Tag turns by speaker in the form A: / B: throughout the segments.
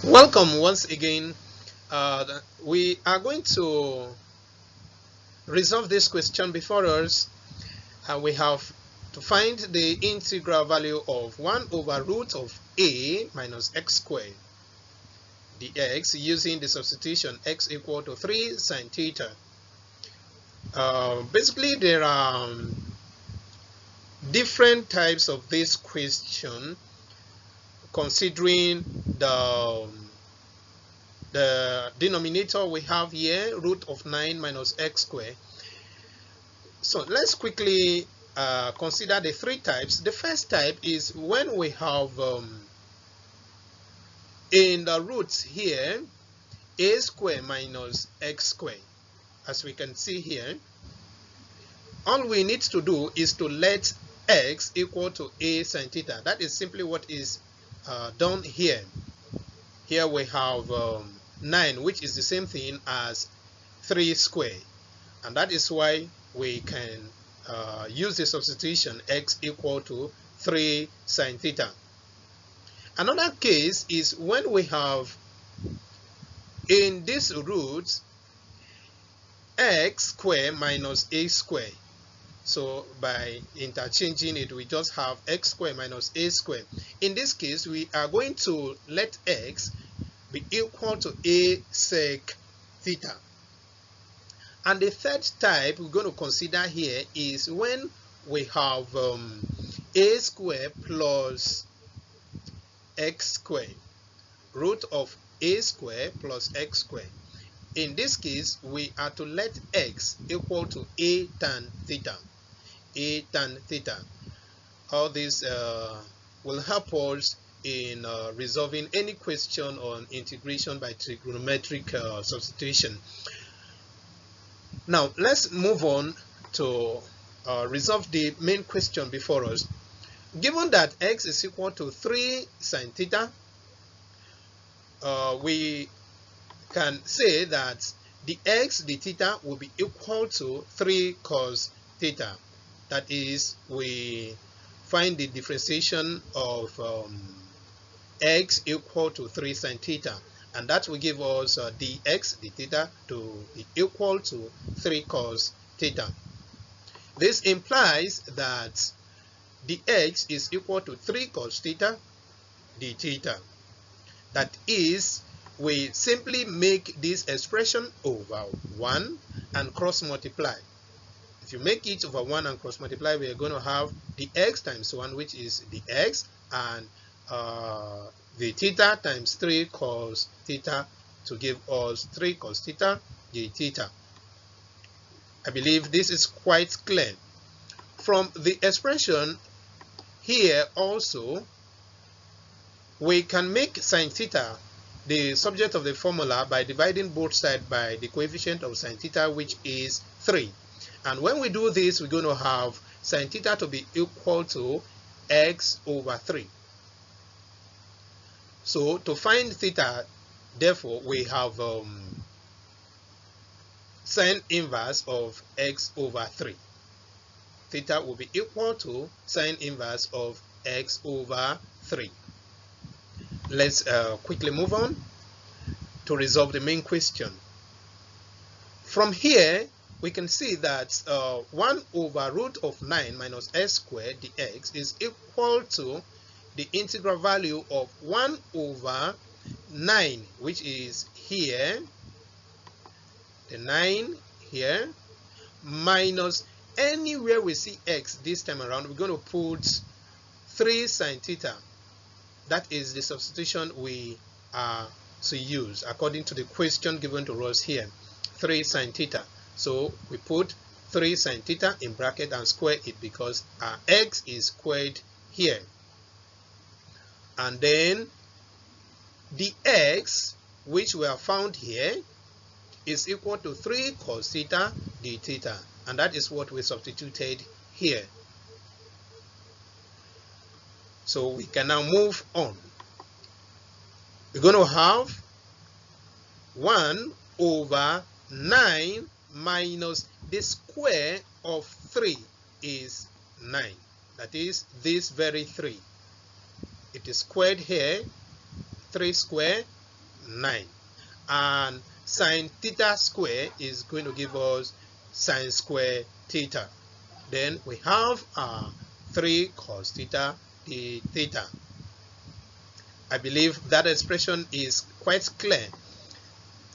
A: Welcome once again. We are going to resolve this question before us. We have to find the integral value of 1 over root of a minus x squared dx using the substitution x equal to 3 sine theta. Basically, there are different types of this question considering the denominator we have here, root of 9 minus x squared. So let's quickly consider the three types. The first type is when we have in the roots here a squared minus x squared. As we can see here, all we need to do is to let x equal to a sine theta. That is simply what is done here. Here we have 9, which is the same thing as 3 squared, and that is why we can use the substitution x equal to 3 sine theta. Another case is when we have in this root x squared minus a squared. So by interchanging it, we just have x squared minus a squared. In this case, we are going to let x be equal to a sec theta. And the third type we're going to consider here is when we have a squared plus x squared, root of a squared plus x squared. In this case, we are to let x equal to a tan theta. A tan theta. All this will help us in resolving any question on integration by trigonometric substitution. Now let's move on to resolve the main question before us. Given that x is equal to 3 sine theta, we can say that the x, the theta, will be equal to 3 cos theta. That is, we find the differentiation of x equal to 3 sine theta, and that will give us dx, the theta, to be equal to 3 cos theta. This implies that dx is equal to 3 cos theta d theta. That is, we simply make this expression over 1 and cross multiply. If you make it over 1 and cross multiply, we are going to have the x times 1, which is the x, and the theta times 3 cos theta to give us 3 cos theta d theta. I believe this is quite clear. From the expression here also, we can make sine theta the subject of the formula by dividing both sides by the coefficient of sine theta, which is 3. And when we do this, we're going to have sine theta to be equal to x over 3. So to find theta, therefore, we have sine inverse of x over 3. Theta will be equal to sine inverse of x over 3. Let's quickly move on to resolve the main question. From here, we can see that 1 over root of 9 minus x squared dx is equal to the integral value of 1 over 9, which is here, the 9 here, minus anywhere we see x this time around, we're going to put 3 sine theta. That is the substitution we are to use according to the question given to us here, 3 sine theta. So we put 3 sine theta in bracket and square it because our x is squared here. And then the x, which we have found here, is equal to 3 cos theta d theta. And that is what we substituted here. So we can now move on. We're going to have 1 over 9 minus the square of 3 is 9. That is this very 3. It is squared here, 3 squared 9. And sine theta square is going to give us sine square theta. Then we have 3 cos theta d theta. I believe that expression is quite clear.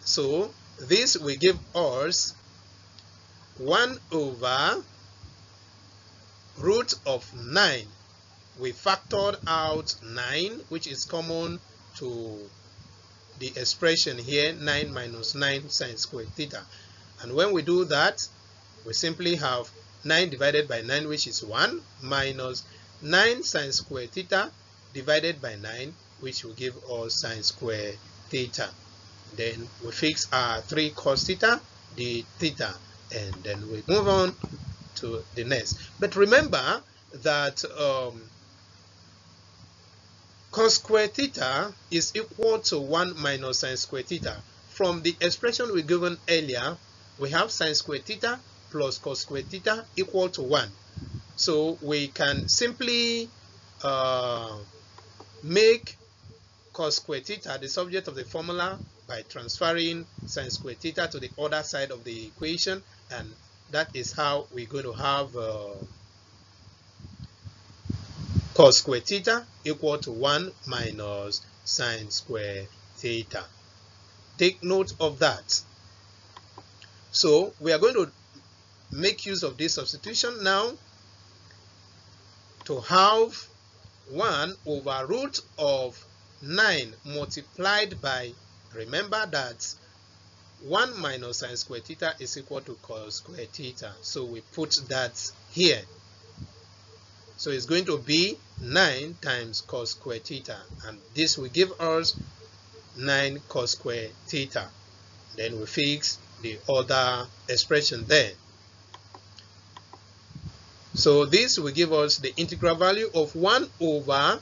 A: So this will give us 1 over root of 9. We factored out 9, which is common to the expression here, 9 minus 9 sine square theta. And when we do that, we simply have 9 divided by 9, which is 1, minus 9 sine square theta divided by 9, which will give us sine square theta. Then we fix our 3 cos theta d theta, and then we move on to the next. But remember that cos square theta is equal to 1 minus sine square theta. From the expression we given earlier, we have sine square theta plus cos square theta equal to 1. So we can simply make cos square theta the subject of the formula by transferring sine square theta to the other side of the equation, and that is how we're going to have cos square theta equal to 1 minus sine square theta. Take note of that. So we are going to make use of this substitution now to have 1 over root of 9 multiplied by, remember that 1 minus sine square theta is equal to cos square theta. So we put that here. So it's going to be 9 times cos square theta, and this will give us 9 cos square theta. Then we fix the other expression there. So this will give us the integral value of 1 over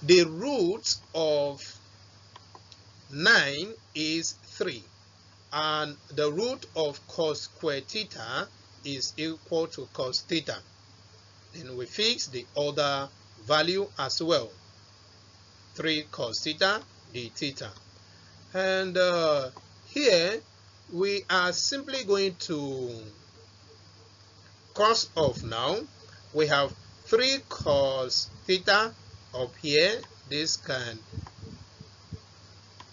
A: the root of 9 is 3, and the root of cos square theta is equal to cos theta. Then we fix the other value as well, 3 cos theta d theta. And here we are simply going to cross off now. We have 3 cos theta up here. This can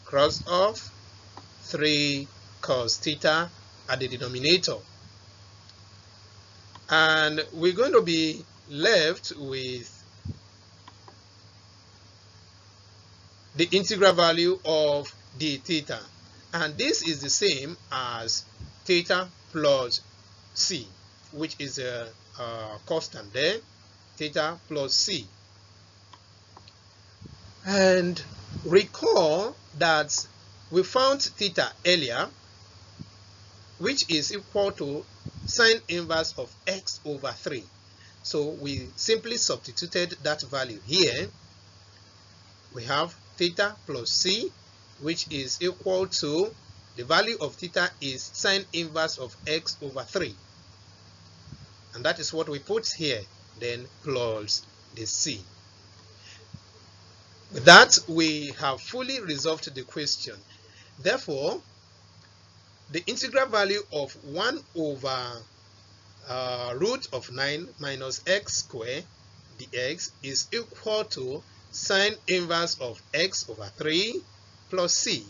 A: cross off, 3 cos theta at the denominator. And we're going to be left with the integral value of d theta. And this is the same as theta plus c, which is a constant there, theta plus c. And recall that we found theta earlier, which is equal to sine inverse of x over 3. So we simply substituted that value here. We have theta plus c, which is equal to, the value of theta is sine inverse of x over 3. And that is what we put here, then plus the c. With that, we have fully resolved the question. Therefore, the integral value of 1 over root of 9 minus x squared dx is equal to sine inverse of x over 3 plus c.